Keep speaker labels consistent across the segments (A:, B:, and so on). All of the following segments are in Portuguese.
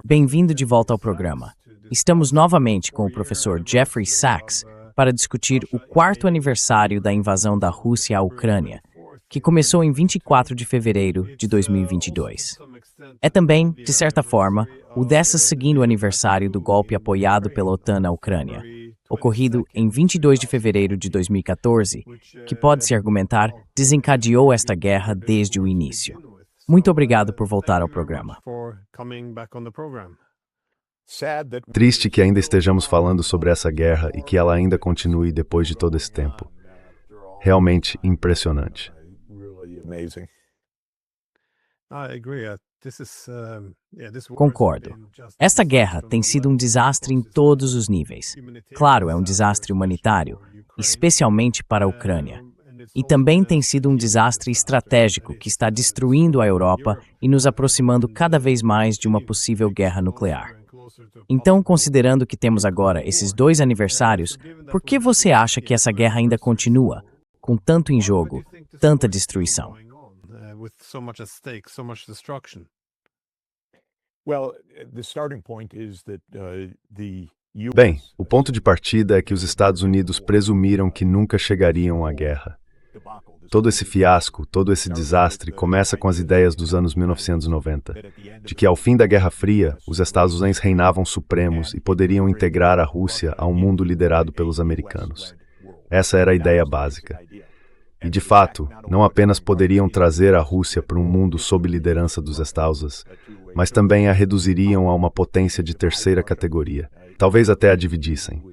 A: Bem-vindo de volta ao programa. Estamos novamente com o professor Jeffrey Sachs para discutir o quarto aniversário da invasão da Rússia à Ucrânia, que começou em 24 de fevereiro de 2022. É também, de certa forma, o 12º aniversário do golpe apoiado pela OTAN na Ucrânia, ocorrido em 22 de fevereiro de 2014, que pode-se argumentar desencadeou esta guerra desde o início. Muito obrigado por voltar ao programa.
B: Triste que ainda estejamos falando sobre essa guerra e que ela ainda continue depois de todo esse tempo. Realmente impressionante.
A: Concordo. Esta guerra tem sido um desastre em todos os níveis. Claro, é um desastre humanitário, especialmente para a Ucrânia. E também tem sido um desastre estratégico que está destruindo a Europa e nos aproximando cada vez mais de uma possível guerra nuclear. Então, considerando que temos agora esses 2 aniversários, por que você acha que essa guerra ainda continua, com tanto em jogo, tanta destruição?
B: Bem, o ponto de partida é que os Estados Unidos presumiram que nunca chegariam à guerra. Todo esse fiasco, todo esse desastre começa com as ideias dos anos 1990, de que ao fim da Guerra Fria, os Estados Unidos reinavam supremos e poderiam integrar a Rússia a um mundo liderado pelos americanos. Essa era a ideia básica. E, de fato, não apenas poderiam trazer a Rússia para um mundo sob liderança dos Estados Unidos, mas também a reduziriam a uma potência de terceira categoria, talvez até a dividissem.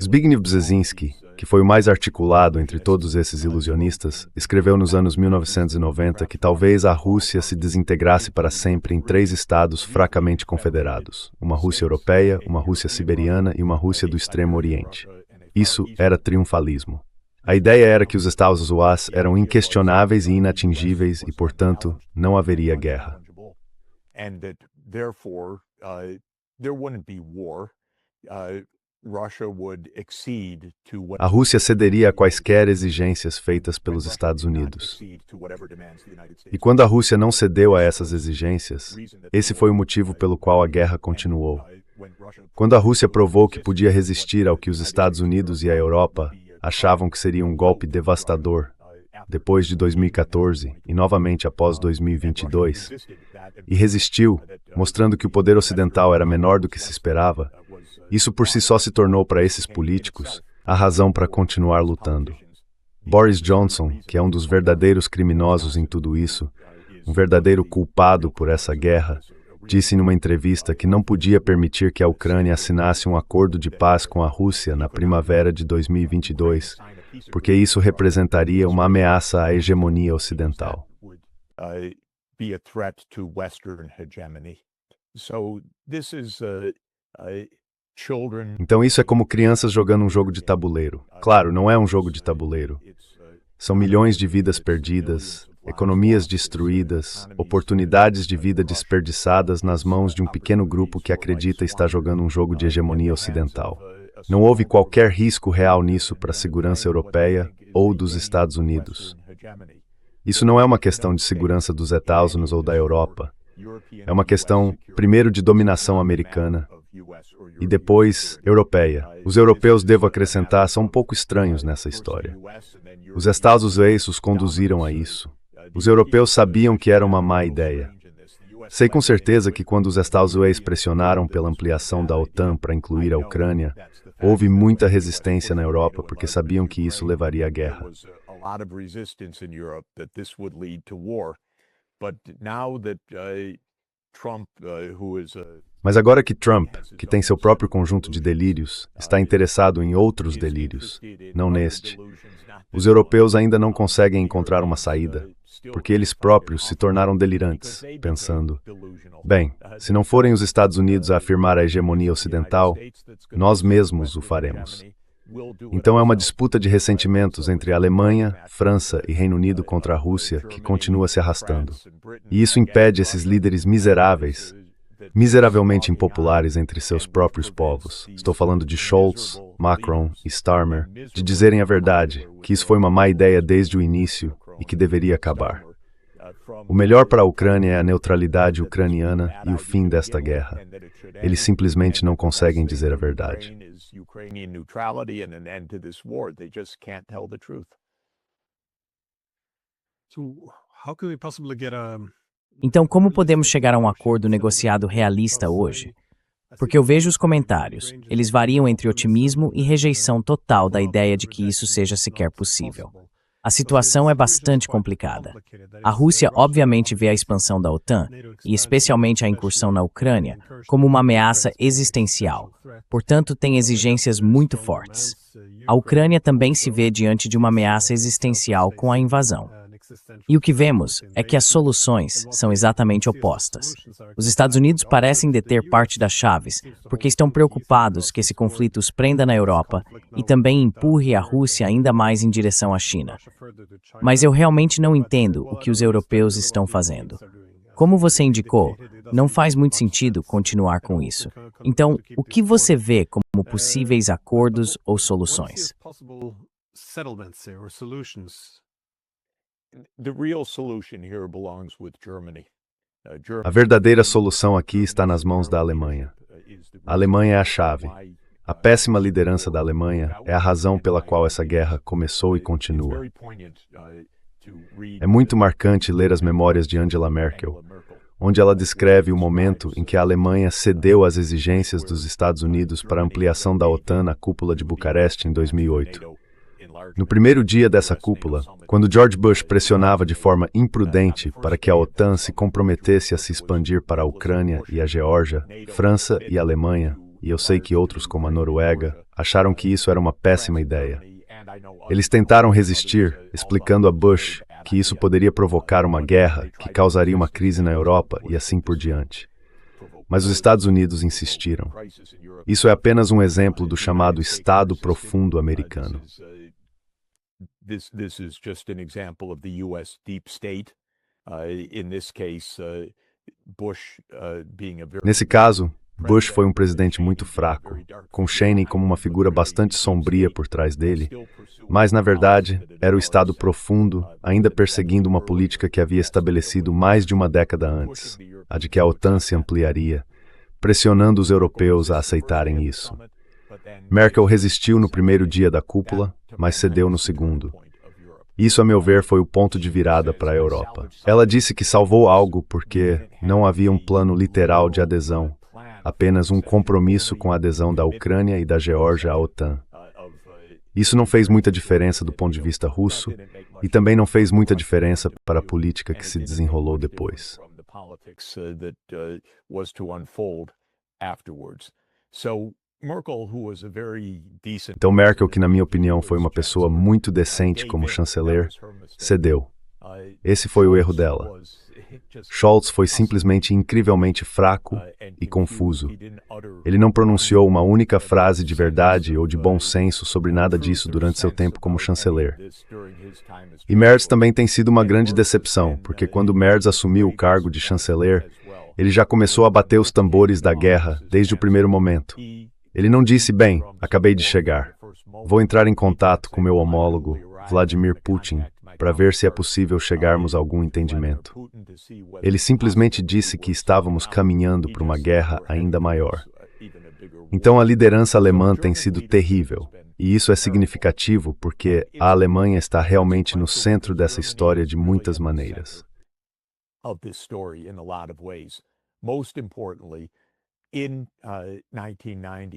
B: Zbigniew Brzezinski, que foi o mais articulado entre todos esses ilusionistas, escreveu nos anos 1990 que talvez a Rússia se desintegrasse para sempre em 3 estados fracamente confederados, uma Rússia europeia, uma Rússia siberiana e uma Rússia do Extremo Oriente. Isso era triunfalismo. A ideia era que os Estados Unidos eram inquestionáveis e inatingíveis e, portanto, não haveria guerra. A Rússia cederia a quaisquer exigências feitas pelos Estados Unidos. E quando a Rússia não cedeu a essas exigências, esse foi o motivo pelo qual a guerra continuou. Quando a Rússia provou que podia resistir ao que os Estados Unidos e a Europa achavam que seria um golpe devastador, depois de 2014 e novamente após 2022, e resistiu, mostrando que o poder ocidental era menor do que se esperava, isso por si só se tornou para esses políticos a razão para continuar lutando. Boris Johnson, que é um dos verdadeiros criminosos em tudo isso, um verdadeiro culpado por essa guerra, disse numa entrevista que não podia permitir que a Ucrânia assinasse um acordo de paz com a Rússia na primavera de 2022, porque isso representaria uma ameaça à hegemonia ocidental. Então isso é como crianças jogando um jogo de tabuleiro. Claro, não é um jogo de tabuleiro. São milhões de vidas perdidas, economias destruídas, oportunidades de vida desperdiçadas nas mãos de um pequeno grupo que acredita estar jogando um jogo de hegemonia ocidental. Não houve qualquer risco real nisso para a segurança europeia ou dos Estados Unidos. Isso não é uma questão de segurança dos Estados Unidos ou da Europa. É uma questão, primeiro, de dominação americana e depois, europeia. Os europeus, devo acrescentar, são um pouco estranhos nessa história. Os Estados Unidos os conduziram a isso. Os europeus sabiam que era uma má ideia. Sei com certeza que quando os Estados Unidos pressionaram pela ampliação da OTAN para incluir a Ucrânia, houve muita resistência na Europa porque sabiam que isso levaria à guerra. Mas agora que Trump, que tem seu próprio conjunto de delírios, está interessado em outros delírios, não neste, os europeus ainda não conseguem encontrar uma saída, porque eles próprios se tornaram delirantes, pensando, bem, se não forem os Estados Unidos a afirmar a hegemonia ocidental, nós mesmos o faremos. Então é uma disputa de ressentimentos entre a Alemanha, França e Reino Unido contra a Rússia que continua se arrastando. E isso impede esses líderes miseráveis, miseravelmente impopulares entre seus próprios povos. Estou falando de Scholz, Macron e Starmer, de dizerem a verdade, que isso foi uma má ideia desde o início e que deveria acabar. O melhor para a Ucrânia é a neutralidade ucraniana e o fim desta guerra. Eles simplesmente não conseguem dizer a verdade.
A: Então, como podemos chegar a um acordo negociado realista hoje? Porque eu vejo os comentários. Eles variam entre otimismo e rejeição total da ideia de que isso seja sequer possível. A situação é bastante complicada. A Rússia obviamente vê a expansão da OTAN, e especialmente a incursão na Ucrânia, como uma ameaça existencial. Portanto, tem exigências muito fortes. A Ucrânia também se vê diante de uma ameaça existencial com a invasão. E o que vemos é que as soluções são exatamente opostas. Os Estados Unidos parecem deter parte das chaves, porque estão preocupados que esse conflito os prenda na Europa e também empurre a Rússia ainda mais em direção à China. Mas eu realmente não entendo o que os europeus estão fazendo. Como você indicou, não faz muito sentido continuar com isso. Então, o que você vê como possíveis acordos ou soluções?
B: A verdadeira solução aqui está nas mãos da Alemanha. A Alemanha é a chave. A péssima liderança da Alemanha é a razão pela qual essa guerra começou e continua. É muito marcante ler as memórias de Angela Merkel, onde ela descreve o momento em que a Alemanha cedeu às exigências dos Estados Unidos para a ampliação da OTAN na cúpula de Bucareste em 2008. No primeiro dia dessa cúpula, quando George Bush pressionava de forma imprudente para que a OTAN se comprometesse a se expandir para a Ucrânia e a Geórgia, França e Alemanha, e eu sei que outros como a Noruega, acharam que isso era uma péssima ideia. Eles tentaram resistir, explicando a Bush que isso poderia provocar uma guerra que causaria uma crise na Europa e assim por diante. Mas os Estados Unidos insistiram. Isso é apenas um exemplo do chamado Estado Profundo americano.
C: This is just an example of the U.S. deep state. In this case, Bush being a very...
B: Nesse caso, Bush foi um presidente muito fraco, com Cheney como uma figura bastante sombria por trás dele, mas, na verdade, era o Estado Profundo, ainda perseguindo uma política que havia estabelecido mais de uma década antes, a de que a OTAN se ampliaria, pressionando os europeus a aceitarem isso. Merkel resistiu no primeiro dia da cúpula, mas cedeu no segundo. Isso, a meu ver, foi o ponto de virada para a Europa. Ela disse que salvou algo porque não havia um plano literal de adesão, apenas um compromisso com a adesão da Ucrânia e da Geórgia à OTAN. Isso não fez muita diferença do ponto de vista russo e também não fez muita diferença para a política que se desenrolou depois. Então Merkel, que na minha opinião foi uma pessoa muito decente como chanceler, cedeu. Esse foi o erro dela. Scholz foi simplesmente incrivelmente fraco e confuso. Ele não pronunciou uma única frase de verdade ou de bom senso sobre nada disso durante seu tempo como chanceler. E Merz também tem sido uma grande decepção, porque quando Merz assumiu o cargo de chanceler, ele já começou a bater os tambores da guerra desde o primeiro momento. Ele não disse, bem, acabei de chegar. Vou entrar em contato com meu homólogo, Vladimir Putin, para ver se é possível chegarmos a algum entendimento. Ele simplesmente disse que estávamos caminhando para uma guerra ainda maior. Então a liderança alemã tem sido terrível, e isso é significativo porque a Alemanha está realmente no centro dessa história de muitas maneiras.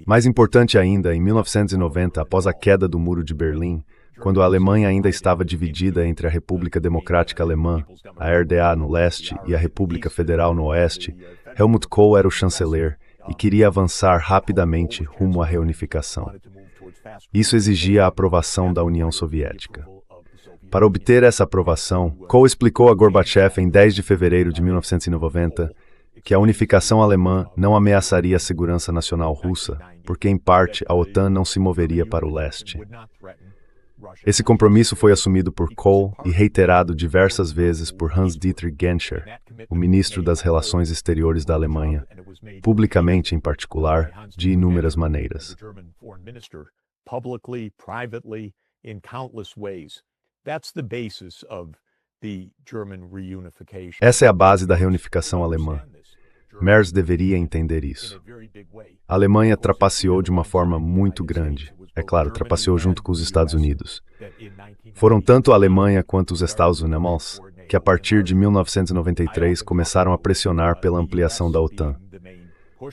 B: Mais importante ainda, em 1990, após a queda do Muro de Berlim, quando a Alemanha ainda estava dividida entre a República Democrática Alemã, a RDA no leste e a República Federal no oeste, Helmut Kohl era o chanceler e queria avançar rapidamente rumo à reunificação. Isso exigia a aprovação da União Soviética. Para obter essa aprovação, Kohl explicou a Gorbachev em 10 de fevereiro de 1990 que a unificação alemã não ameaçaria a segurança nacional russa, porque, em parte, a OTAN não se moveria para o leste. Esse compromisso foi assumido por Kohl e reiterado diversas vezes por Hans-Dietrich Genscher, o ministro das Relações Exteriores da Alemanha, publicamente, em particular, de inúmeras maneiras. Essa é a base da reunificação alemã. Merz deveria entender isso. A Alemanha trapaceou de uma forma muito grande. É claro, trapaceou junto com os Estados Unidos. Foram tanto a Alemanha quanto os Estados Unidos que, a partir de 1993, começaram a pressionar pela ampliação da OTAN.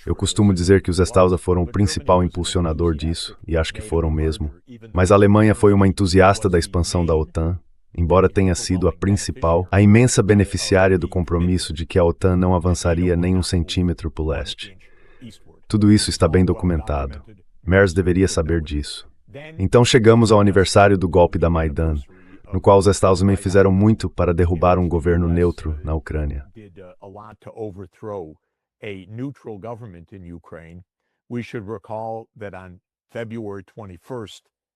B: Eu costumo dizer que os Estados foram o principal impulsionador disso, e acho que foram mesmo. Mas a Alemanha foi uma entusiasta da expansão da OTAN, embora tenha sido a principal, a imensa beneficiária do compromisso de que a OTAN não avançaria nem um centímetro para o leste. Tudo isso está bem documentado. Merz deveria saber disso. Então chegamos ao aniversário do golpe da Maidan, no qual os Estados Unidos fizeram muito para derrubar um governo neutro na Ucrânia.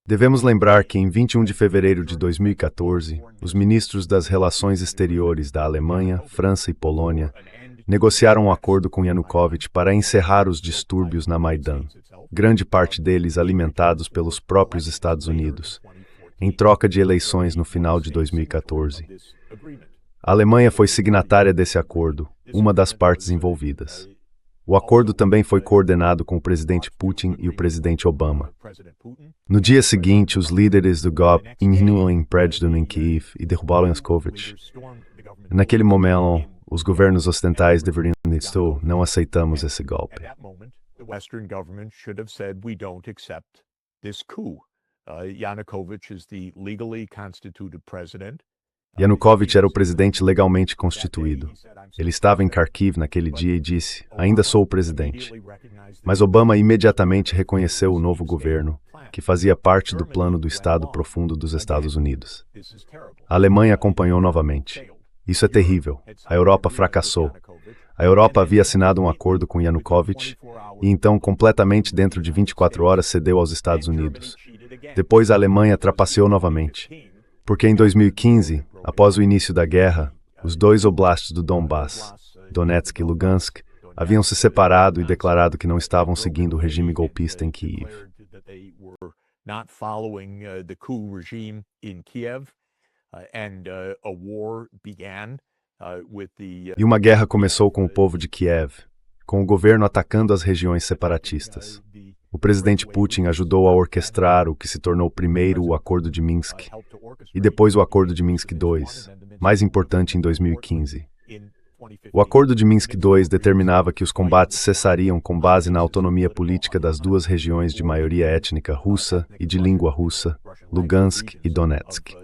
B: Devemos lembrar que em 21 de fevereiro de 2014, os ministros das Relações Exteriores da Alemanha, França e Polônia negociaram um acordo com Yanukovych para encerrar os distúrbios na Maidan, grande parte deles alimentados pelos próprios Estados Unidos, em troca de eleições no final de 2014. A Alemanha foi signatária desse acordo, uma das partes envolvidas. O acordo também foi coordenado com o presidente Putin e o presidente Obama. No dia seguinte, os líderes do GOP entraram em prédio em Kiev e derrubaram Yanukovych. Naquele momento, os governos ocidentais deveriam dizer: não aceitamos esse golpe. Yanukovych era o presidente legalmente constituído. Ele estava em Kharkiv naquele dia e disse: ainda sou o presidente. Mas Obama imediatamente reconheceu o novo governo, que fazia parte do plano do Estado Profundo dos Estados Unidos. A Alemanha acompanhou novamente. Isso é terrível. A Europa fracassou. A Europa havia assinado um acordo com Yanukovych e então, completamente dentro de 24 horas, cedeu aos Estados Unidos. Depois a Alemanha trapaceou novamente. Porque em 2015, após o início da guerra, os dois oblastes do Donbass, Donetsk e Lugansk, haviam se separado e declarado que não estavam seguindo o regime golpista em Kiev. E uma guerra começou com o povo de Kiev, com o governo atacando as regiões separatistas. O presidente Putin ajudou a orquestrar o que se tornou primeiro o Acordo de Minsk e depois o Acordo de Minsk II, mais importante em 2015. O Acordo de Minsk II determinava que os combates cessariam com base na autonomia política das duas regiões de maioria étnica russa e de língua russa, Lugansk e Donetsk.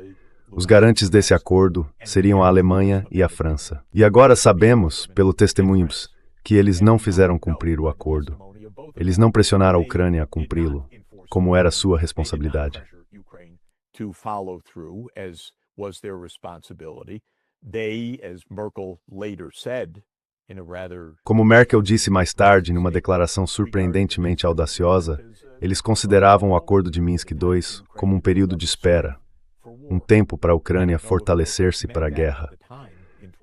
B: Os garantes desse acordo seriam a Alemanha e a França. E agora sabemos, pelo testemunhos, que eles não fizeram cumprir o acordo. Eles não pressionaram a Ucrânia a cumpri-lo, como era sua responsabilidade. Como Merkel disse mais tarde, numa declaração surpreendentemente audaciosa, eles consideravam o Acordo de Minsk II como um período de espera, um tempo para a Ucrânia fortalecer-se para a guerra.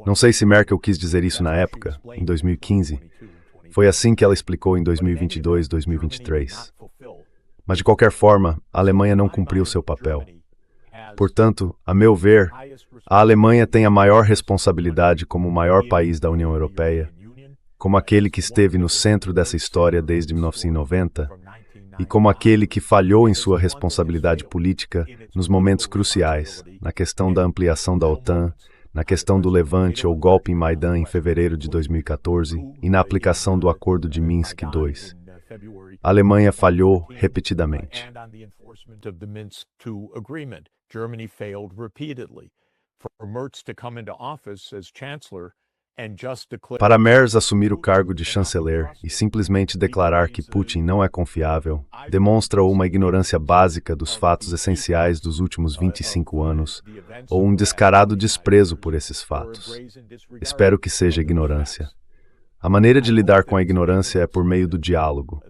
B: Não sei se Merkel quis dizer isso na época, em 2015. Foi assim que ela explicou em 2022, 2023. Mas, de qualquer forma, a Alemanha não cumpriu seu papel. Portanto, a meu ver, a Alemanha tem a maior responsabilidade como o maior país da União Europeia, como aquele que esteve no centro dessa história desde 1990 e como aquele que falhou em sua responsabilidade política nos momentos cruciais, na questão da ampliação da OTAN, na questão do levante ou golpe em Maidan em fevereiro de 2014 e na aplicação do Acordo de Minsk II. A Alemanha falhou repetidamente. Para Merz assumir o cargo de chanceler e simplesmente declarar que Putin não é confiável, demonstra uma ignorância básica dos fatos essenciais dos últimos 25 anos, ou um descarado desprezo por esses fatos. Espero que seja ignorância. A maneira de lidar com a ignorância é por meio do diálogo.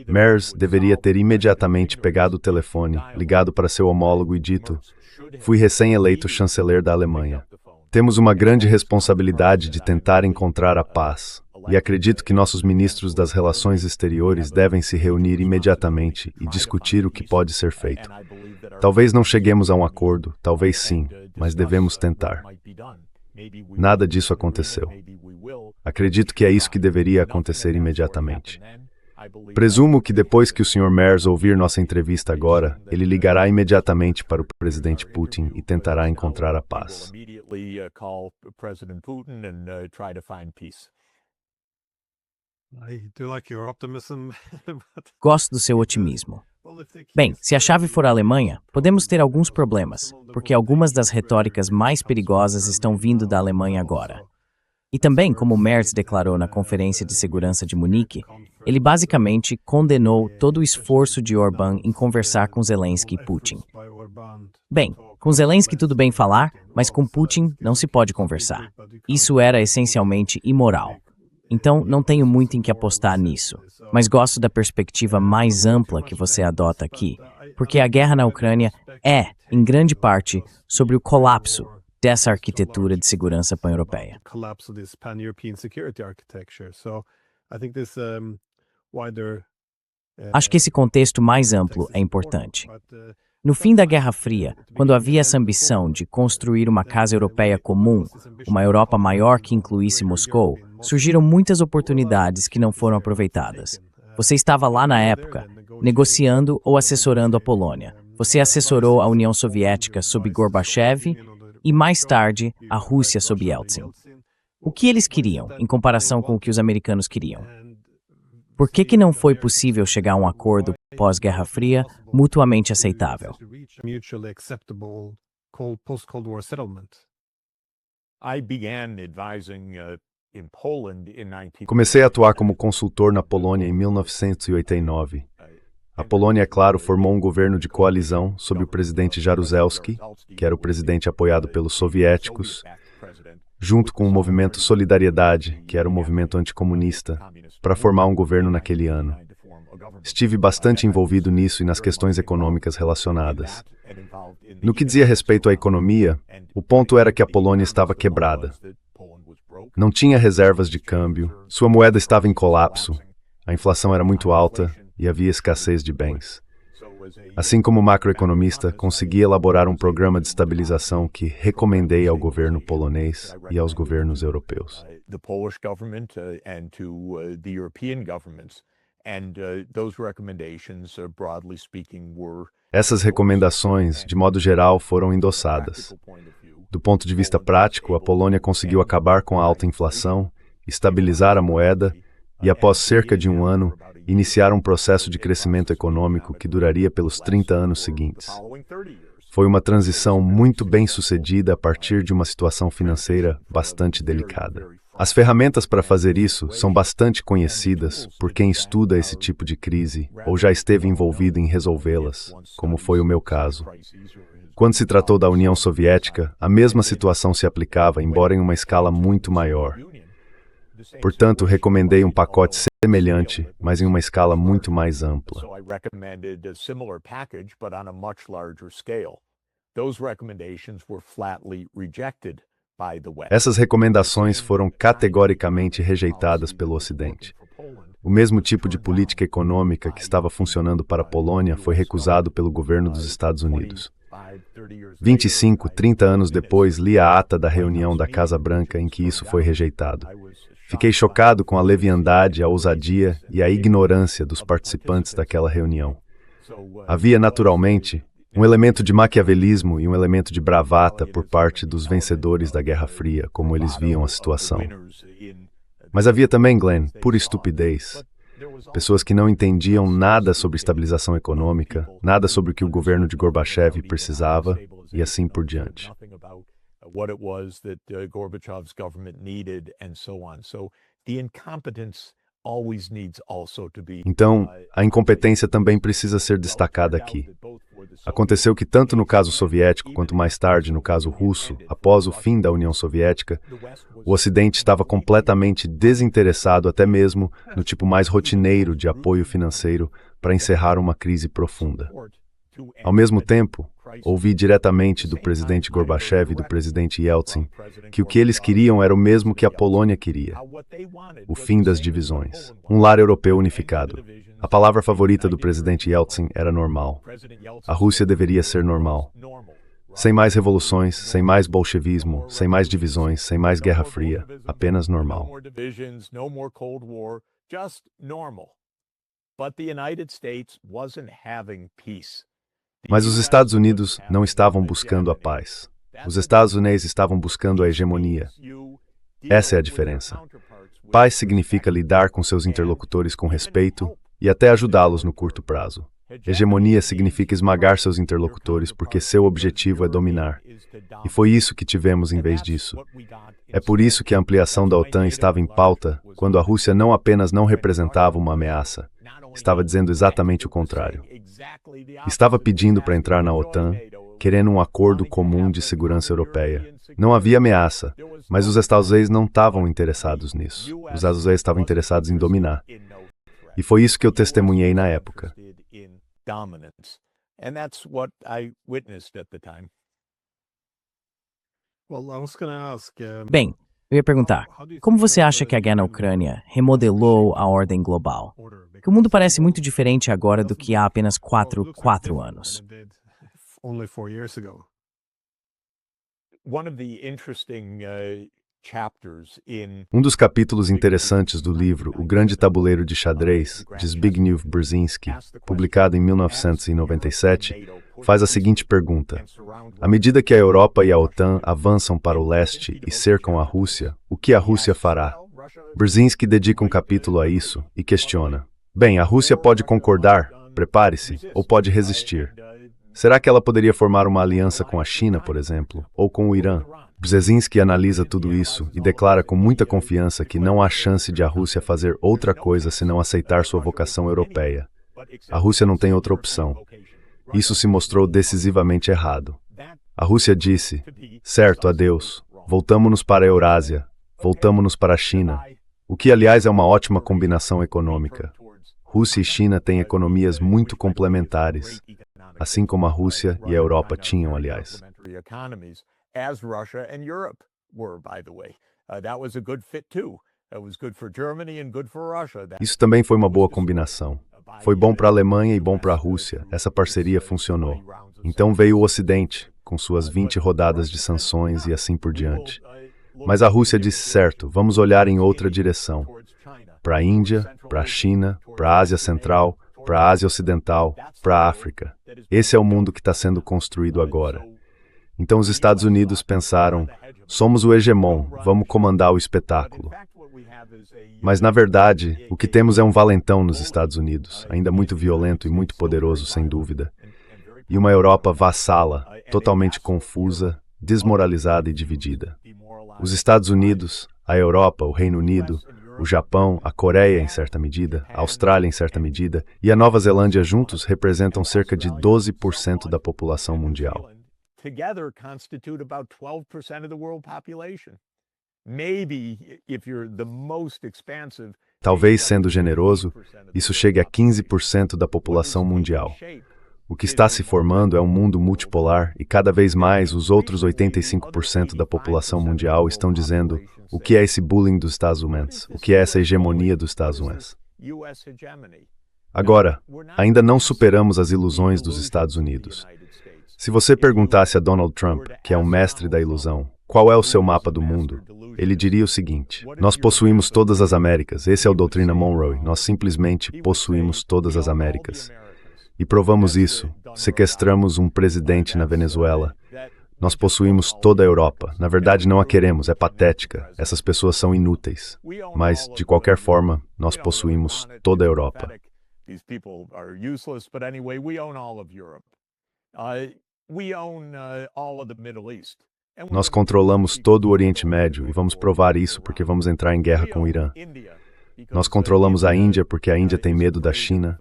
B: Merz deveria ter imediatamente pegado o telefone, ligado para seu homólogo e dito: "Fui recém-eleito chanceler da Alemanha. Temos uma grande responsabilidade de tentar encontrar a paz, e acredito que nossos ministros das Relações Exteriores devem se reunir imediatamente e discutir o que pode ser feito. Talvez não cheguemos a um acordo, talvez sim, mas devemos tentar. Nada disso aconteceu. Acredito que é isso que deveria acontecer imediatamente. Presumo que depois que o Sr. Merz ouvir nossa entrevista agora, ele ligará imediatamente para o presidente Putin e tentará encontrar a paz.
A: Gosto do seu otimismo. Bem, se a chave for a Alemanha, podemos ter alguns problemas, porque algumas das retóricas mais perigosas estão vindo da Alemanha agora. E também, como Merz declarou na Conferência de Segurança de Munique, ele basicamente condenou todo o esforço de Orbán em conversar com Zelensky e Putin. Bem, com Zelensky tudo bem falar, mas com Putin não se pode conversar. Isso era essencialmente imoral. Então, não tenho muito em que apostar nisso, mas gosto da perspectiva mais ampla que você adota aqui, porque a guerra na Ucrânia é, em grande parte, sobre o colapso dessa arquitetura de segurança pan-europeia. Acho que esse contexto mais amplo é importante. No fim da Guerra Fria, quando havia essa ambição de construir uma casa europeia comum, uma Europa maior que incluísse Moscou, surgiram muitas oportunidades que não foram aproveitadas. Você estava lá na época, negociando ou assessorando a Polônia. Você assessorou a União Soviética sob Gorbachev e, mais tarde, a Rússia sob Yeltsin. O que eles queriam, em comparação com o que os americanos queriam? Por que não foi possível chegar a um acordo pós-Guerra Fria mutuamente aceitável?
B: Comecei a atuar como consultor na Polônia em 1989. A Polônia, é claro, formou um governo de coalizão sob o presidente Jaruzelski, que era o presidente apoiado pelos soviéticos, junto com o movimento Solidariedade, que era o movimento anticomunista, para formar um governo naquele ano. Estive bastante envolvido nisso e nas questões econômicas relacionadas. No que dizia respeito à economia, o ponto era que a Polônia estava quebrada. Não tinha reservas de câmbio, sua moeda estava em colapso, a inflação era muito alta e havia escassez de bens. Assim como macroeconomista, consegui elaborar um programa de estabilização que recomendei ao governo polonês e aos governos europeus. Essas recomendações, de modo geral, foram endossadas. Do ponto de vista prático, a Polônia conseguiu acabar com a alta inflação, estabilizar a moeda e, após cerca de um ano, iniciar um processo de crescimento econômico que duraria pelos 30 anos seguintes. Foi uma transição muito bem sucedida a partir de uma situação financeira bastante delicada. As ferramentas para fazer isso são bastante conhecidas por quem estuda esse tipo de crise ou já esteve envolvido em resolvê-las, como foi o meu caso. Quando se tratou da União Soviética, a mesma situação se aplicava, embora em uma escala muito maior. Portanto, recomendei um pacote semelhante, mas em uma escala muito mais ampla. Essas recomendações foram categoricamente rejeitadas pelo Ocidente. O mesmo tipo de política econômica que estava funcionando para a Polônia foi recusado pelo governo dos Estados Unidos. 25, 30 anos depois, li a ata da reunião da Casa Branca em que isso foi rejeitado. Fiquei chocado com a leviandade, a ousadia e a ignorância dos participantes daquela reunião. Havia, naturalmente, um elemento de maquiavelismo e um elemento de bravata por parte dos vencedores da Guerra Fria, como eles viam a situação. Mas havia também, Glenn, pura estupidez. Pessoas que não entendiam nada sobre estabilização econômica, nada sobre o que o governo de Gorbachev precisava, e assim por diante. Então, a incompetência também precisa ser destacada aqui. Aconteceu que tanto no caso soviético quanto mais tarde no caso russo, após o fim da União Soviética, o Ocidente estava completamente desinteressado até mesmo no tipo mais rotineiro de apoio financeiro para encerrar uma crise profunda. Ao mesmo tempo, Ouvi diretamente do presidente Gorbachev e do presidente Yeltsin que o que eles queriam era o mesmo que a Polônia queria: o fim das divisões. Um lar europeu unificado. A palavra favorita do presidente Yeltsin era normal. A Rússia deveria ser normal. Sem mais revoluções, sem mais bolchevismo, sem mais divisões, sem mais Guerra Fria, apenas normal. Mas os Estados Unidos não estavam buscando a paz. Os Estados Unidos estavam buscando a hegemonia. Essa é a diferença. Paz significa lidar com seus interlocutores com respeito e até ajudá-los no curto prazo. Hegemonia significa esmagar seus interlocutores porque seu objetivo é dominar. E foi isso que tivemos em vez disso. É por isso que a ampliação da OTAN estava em pauta quando a Rússia não apenas não representava uma ameaça, estava dizendo exatamente o contrário. Estava pedindo para entrar na OTAN, querendo um acordo comum de segurança europeia. Não havia ameaça, mas os Estados Unidos não estavam interessados nisso. Os Estados Unidos estavam interessados em dominar. E foi isso que eu testemunhei na época.
A: Bem, eu ia perguntar, como você acha que a guerra na Ucrânia remodelou a ordem global? Que o mundo parece muito diferente agora do que há apenas quatro anos.
B: Um dos capítulos interessantes do livro O Grande Tabuleiro de Xadrez, de Zbigniew Brzezinski, publicado em 1997, faz a seguinte pergunta: à medida que a Europa e a OTAN avançam para o leste e cercam a Rússia, o que a Rússia fará? Brzezinski dedica um capítulo a isso e questiona: bem, a Rússia pode concordar, prepare-se, ou pode resistir. Será que ela poderia formar uma aliança com a China, por exemplo, ou com o Irã? Brzezinski analisa tudo isso e declara com muita confiança que não há chance de a Rússia fazer outra coisa senão aceitar sua vocação europeia. A Rússia não tem outra opção. Isso se mostrou decisivamente errado. A Rússia disse: certo, adeus, voltamo-nos para a Eurásia, voltamo-nos para a China, o que, aliás, é uma ótima combinação econômica. Rússia e China têm economias muito complementares, assim como a Rússia e a Europa tinham, aliás.
C: As Russia and Europe were, by the way. That was a good fit too. It was good for Germany and good for Russia.
B: Isso também foi uma boa combinação. Foi bom para a Alemanha e bom para a Rússia. Essa parceria funcionou. Então veio o Ocidente, com suas 20 rodadas de sanções e assim por diante. Mas a Rússia disse: certo, vamos olhar em outra direção. Para a Índia, para a China, para a Ásia Central, para a Ásia Ocidental, para a África. Esse é o mundo que está sendo construído agora. Então os Estados Unidos pensaram: somos o hegemon, vamos comandar o espetáculo. Mas, na verdade, o que temos é um valentão nos Estados Unidos, ainda muito violento e muito poderoso, sem dúvida. E uma Europa vassala, totalmente confusa, desmoralizada e dividida. Os Estados Unidos, a Europa, o Reino Unido, o Japão, a Coreia em certa medida, a Austrália em certa medida e a Nova Zelândia juntos representam cerca de 12% da população mundial.
C: Together constitute about 12% of the world population. Maybe if you're the most expansive,
B: talvez, sendo generoso, isso chegue a 15% da população mundial. O que está se formando é um mundo multipolar e cada vez mais os outros 85% da população mundial estão dizendo: o que é esse bullying dos Estados Unidos? O que é essa hegemonia dos Estados Unidos? Agora, ainda não superamos as ilusões dos Estados Unidos. Se você perguntasse a Donald Trump, que é um mestre da ilusão, qual é o seu mapa do mundo, ele diria o seguinte: nós possuímos todas as Américas, esse é o doutrina Monroe, nós simplesmente possuímos todas as Américas. E provamos isso, sequestramos um presidente na Venezuela. Nós possuímos toda a Europa, na verdade não a queremos, é patética, essas pessoas são inúteis. Mas, de qualquer forma, nós possuímos toda a Europa. Nós controlamos todo o Oriente Médio e vamos provar isso porque vamos entrar em guerra com o Irã. Nós controlamos a Índia porque a Índia tem medo da China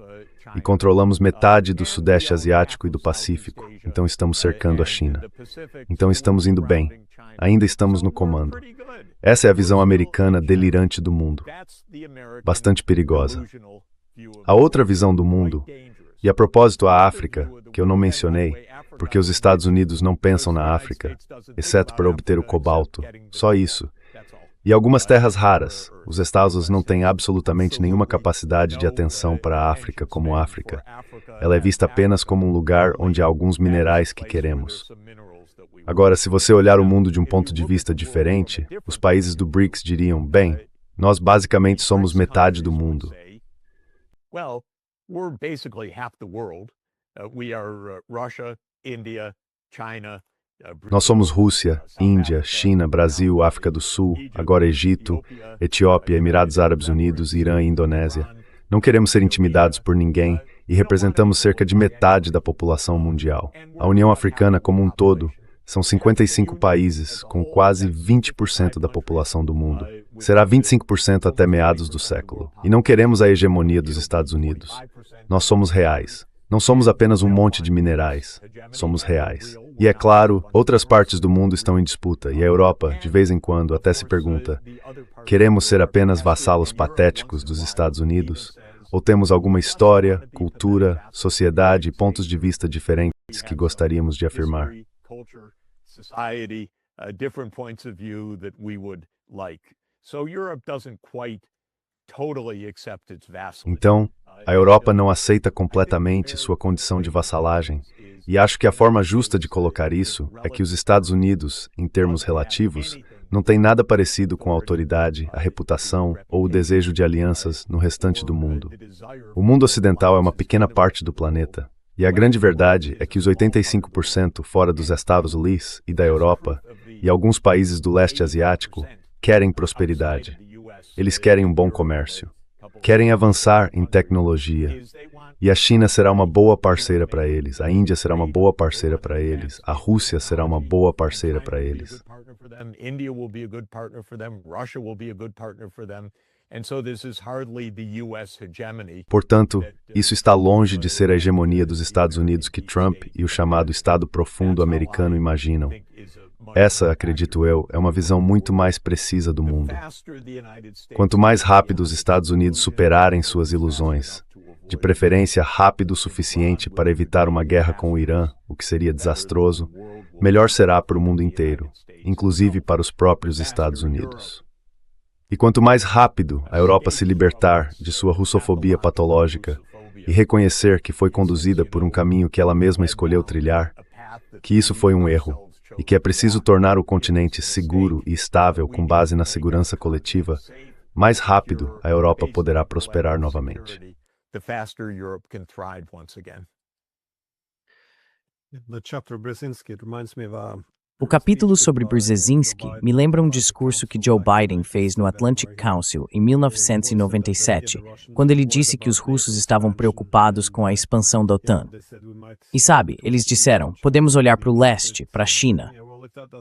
B: e controlamos metade do Sudeste Asiático e do Pacífico, então estamos cercando a China. Então estamos indo bem, ainda estamos no comando. Essa é a visão americana delirante do mundo, bastante perigosa. A outra visão do mundo E a propósito, a África, que eu não mencionei, porque os Estados Unidos não pensam na África, exceto para obter o cobalto, só isso. E algumas terras raras. Os Estados não têm absolutamente nenhuma capacidade de atenção para a África como África. Ela é vista apenas como um lugar onde há alguns minerais que queremos. Agora, se você olhar o mundo de um ponto de vista diferente, os países do BRICS diriam, bem, nós basicamente somos metade do mundo.
C: Well, we're basically half the world. We are Russia, India, China.
B: Nós somos Rússia, Índia, China, Brasil, África do Sul, agora Egito, Etiópia, Emirados Árabes Unidos, Irã e Indonésia. Não queremos ser intimidados por ninguém e representamos cerca de metade da população mundial. A União Africana como um todo são 55 países, com quase 20% da população do mundo. Será 25% até meados do século. E não queremos a hegemonia dos Estados Unidos. Nós somos reais. Não somos apenas um monte de minerais. Somos reais. E é claro, outras partes do mundo estão em disputa, e a Europa, de vez em quando, até se pergunta: queremos ser apenas vassalos patéticos dos Estados Unidos? Ou temos alguma história, cultura, sociedade e pontos de vista diferentes que gostaríamos de afirmar? Então, a Europa não aceita completamente sua condição de vassalagem, e acho que a forma justa de colocar isso é que os Estados Unidos, em termos relativos, não têm nada parecido com a autoridade, a reputação ou o desejo de alianças no restante do mundo. O mundo ocidental é uma pequena parte do planeta, e a grande verdade é que os 85% fora dos Estados Unidos e da Europa, e alguns países do leste asiático, querem prosperidade. Eles querem um bom comércio. Querem avançar em tecnologia. E a China será uma boa parceira para eles, a Índia será uma boa parceira para eles, a Rússia será uma boa parceira para eles. Portanto, isso está longe de ser a hegemonia dos Estados Unidos que Trump e o chamado Estado Profundo americano imaginam. Essa, acredito eu, é uma visão muito mais precisa do mundo. Quanto mais rápido os Estados Unidos superarem suas ilusões, de preferência rápido o suficiente para evitar uma guerra com o Irã, o que seria desastroso, melhor será para o mundo inteiro, inclusive para os próprios Estados Unidos. E quanto mais rápido a Europa se libertar de sua russofobia patológica e reconhecer que foi conduzida por um caminho que ela mesma escolheu trilhar, que isso foi um erro, e que é preciso tornar o continente seguro e estável com base na segurança coletiva, mais rápido a Europa poderá prosperar novamente.
A: O capítulo sobre Brzezinski me lembra um discurso que Joe Biden fez no Atlantic Council em 1997, quando ele disse que os russos estavam preocupados com a expansão da OTAN. E sabe, eles disseram, podemos olhar para o leste, para a China.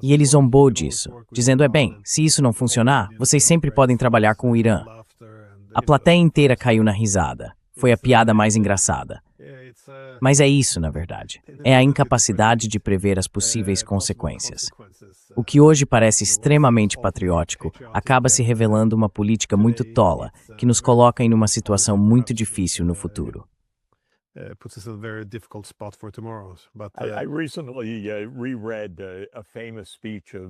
A: E ele zombou disso, dizendo, se isso não funcionar, vocês sempre podem trabalhar com o Irã. A plateia inteira caiu na risada. Foi a piada mais engraçada. Mas é isso, na verdade. É a incapacidade de prever as possíveis consequências. O que hoje parece extremamente patriótico acaba se revelando uma política muito tola, que nos coloca em uma situação muito difícil no futuro.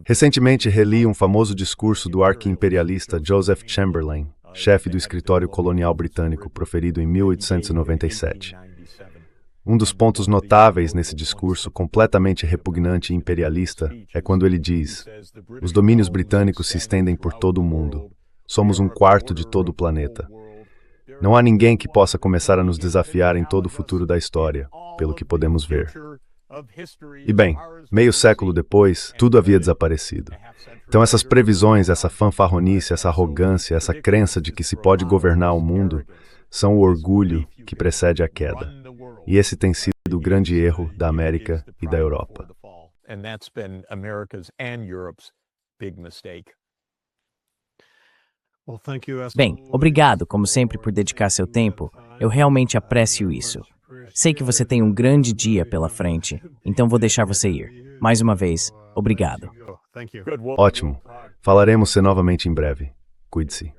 B: Recentemente reli um famoso discurso do arqui-imperialista Joseph Chamberlain, chefe do escritório colonial britânico, proferido em 1897. Um dos pontos notáveis nesse discurso completamente repugnante e imperialista é quando ele diz: os domínios britânicos se estendem por todo o mundo. Somos um quarto de todo o planeta. Não há ninguém que possa começar a nos desafiar em todo o futuro da história, pelo que podemos ver. E bem, meio século depois, tudo havia desaparecido. Então essas previsões, essa fanfarronice, essa arrogância, essa crença de que se pode governar o mundo, são o orgulho que precede a queda. E esse tem sido o grande erro da América e da Europa.
A: Bem, obrigado, como sempre, por dedicar seu tempo. Eu realmente aprecio isso. Sei que você tem um grande dia pela frente, então vou deixar você ir. Mais uma vez, obrigado.
B: Ótimo. Falaremos novamente em breve. Cuide-se.